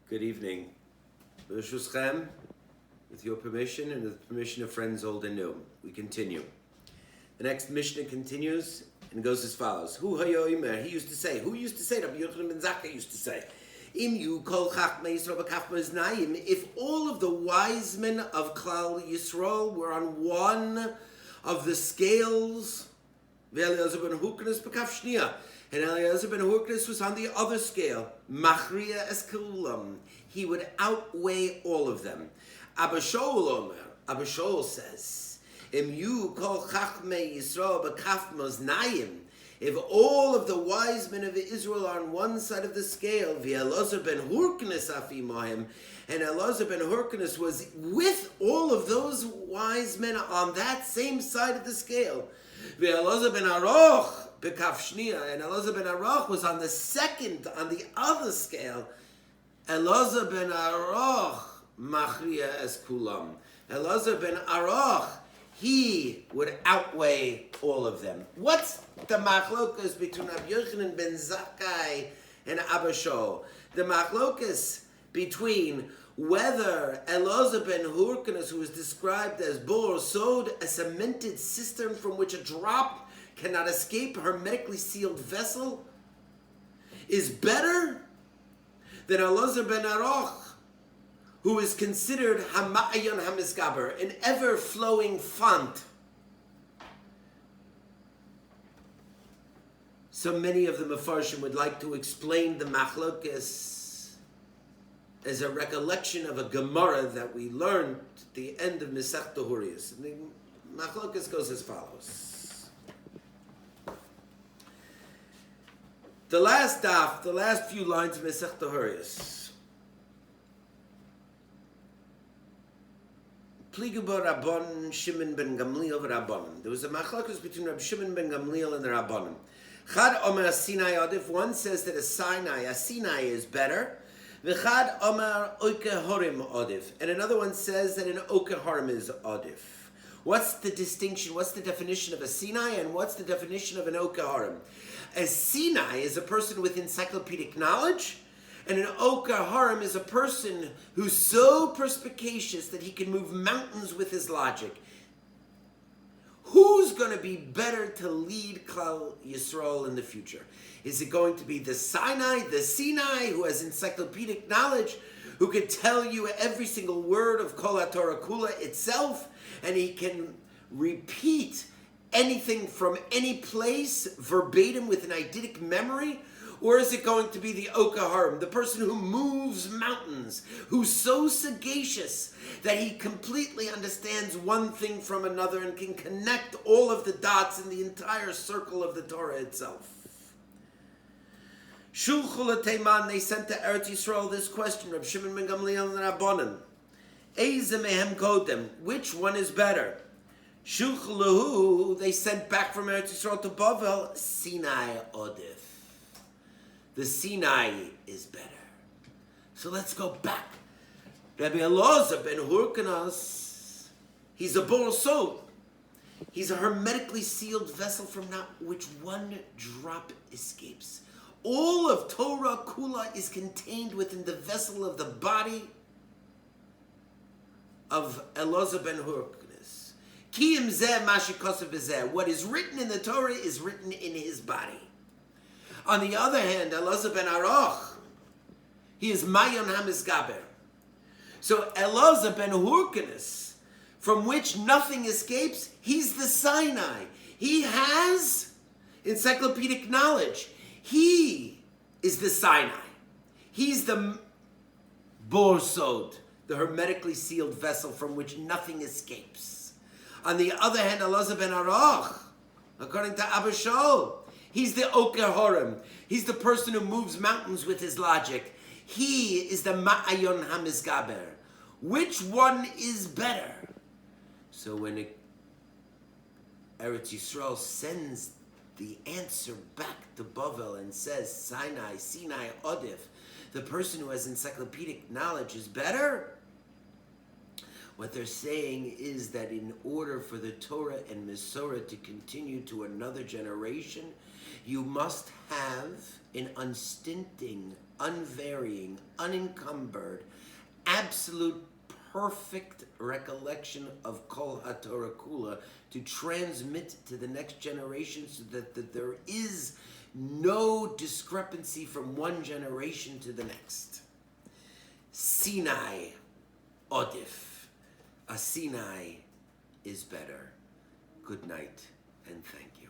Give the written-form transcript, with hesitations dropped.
Good evening. B'shuschem, with your permission and with the permission of friends old and new, we continue. The next Mishnah continues and goes as follows. Hu hayoimer, he used to say, who used to say, Rabbi Yochanan ben Zakkai used to say, Im yu kol chachmei Yisrael b'kaf maznayim, if all of the wise men of Klal Yisrael were on one of the scales, Eiliazer ben Hurknus b'kaf shnia, and Eiliazer ben Hurknus was on the other scale, machriya es kulam, he would outweigh all of them. Abba Shaul says, Im yu kol chachmei Yisrael b'kaf maznayim, if all of the wise men of Israel are on one side of the scale, Elazar ben Hurknus afimahim, and Elazar ben Hurknus was with all of those wise men on that same side of the scale. Elazar ben Aroch bekaf shnia, and Elazar ben Aroch was on the other scale. Elazar ben Aroch machriya es kulam. Elazar ben Aroch, he would outweigh all of them. What's the machlokas between Rabbi Yochanan ben Zakkai and Abba Shaul? The machlokas between whether Elazar ben Hurknus, who is described as bor sod, a cemented cistern from which a drop cannot escape, hermetically sealed vessel, is better than Elazar ben Aroch, who is considered Hamayon HaMitgber, an ever-flowing font. So many of the Mefarshim would like to explain the Machlokes as a recollection of a Gemara that we learned at the end of Masechta Huriyos. The Machlokes goes as follows. The last daf, the last few lines of Masechta Huriyos. Rabban Shimon ben Gamliel v'Rabbanim. There was a machlokes between Rabbi Shimon ben Gamliel and the Rabbanim. Chad Omer Sinai Adif. One says that a Sinai is better. V'chad Omer Oke Horim Adif. And another one says that an Oke Horim is Adif. What's the distinction? What's the definition of a Sinai and what's the definition of an Oke Horim? A Sinai is a person with encyclopedic knowledge. And an Oke Harim is a person who's so perspicacious that he can move mountains with his logic. Who's going to be better to lead Klal Yisrael in the future? Is it going to be the Sinai, who has encyclopedic knowledge, who can tell you every single word of Kol HaTorah Kula itself, and he can repeat anything from any place verbatim with an eidetic memory? Or is it going to be the Oke Harim, the person who moves mountains, who's so sagacious that he completely understands one thing from another and can connect all of the dots in the entire circle of the Torah itself? Shulchu Teiman, they sent to Eretz Yisrael this question, Reb Shimon ben Gamliel and Rabbanim. Eizeh mehem Codem, which one is better? Shulchu Lahu, they sent back from Eretz Yisrael to Bavel, Sinai Odif. The Sinai is better. So let's go back. Rabbi Elazar ben Hurknus, he's a bor sod. He's a hermetically sealed vessel from not which one drop escapes. All of Torah Kula is contained within the vessel of the body of Elazar ben Hurknus. Ki im zeh ma shekosav b'zeh. What is written in the Torah is written in his body. On the other hand, Elazar ben Aroch, he is Mayon HaMitgber. So Elazar ben Hurknus, from which nothing escapes, he's the Sinai. He has encyclopedic knowledge. He is the Sinai. He's the bor sod, the hermetically sealed vessel from which nothing escapes. On the other hand, Elazar ben Aroch, according to Abba Shaul, he's the Oke Harim. He's the person who moves mountains with his logic. He is the Ma'ayon HaMitgber. Which one is better? So when Eretz Yisrael sends the answer back to Bavel and says, Sinai Odif, the person who has encyclopedic knowledge is better, what they're saying is that in order for the Torah and Masorah to continue to another generation, you must have an unstinting unvarying, unencumbered, absolute, perfect recollection of Kol HaTorah Kula to transmit to the next generation so that there is no discrepancy from one generation to the next. Sinai, Odif. A Sinai is better. Good night and thank you.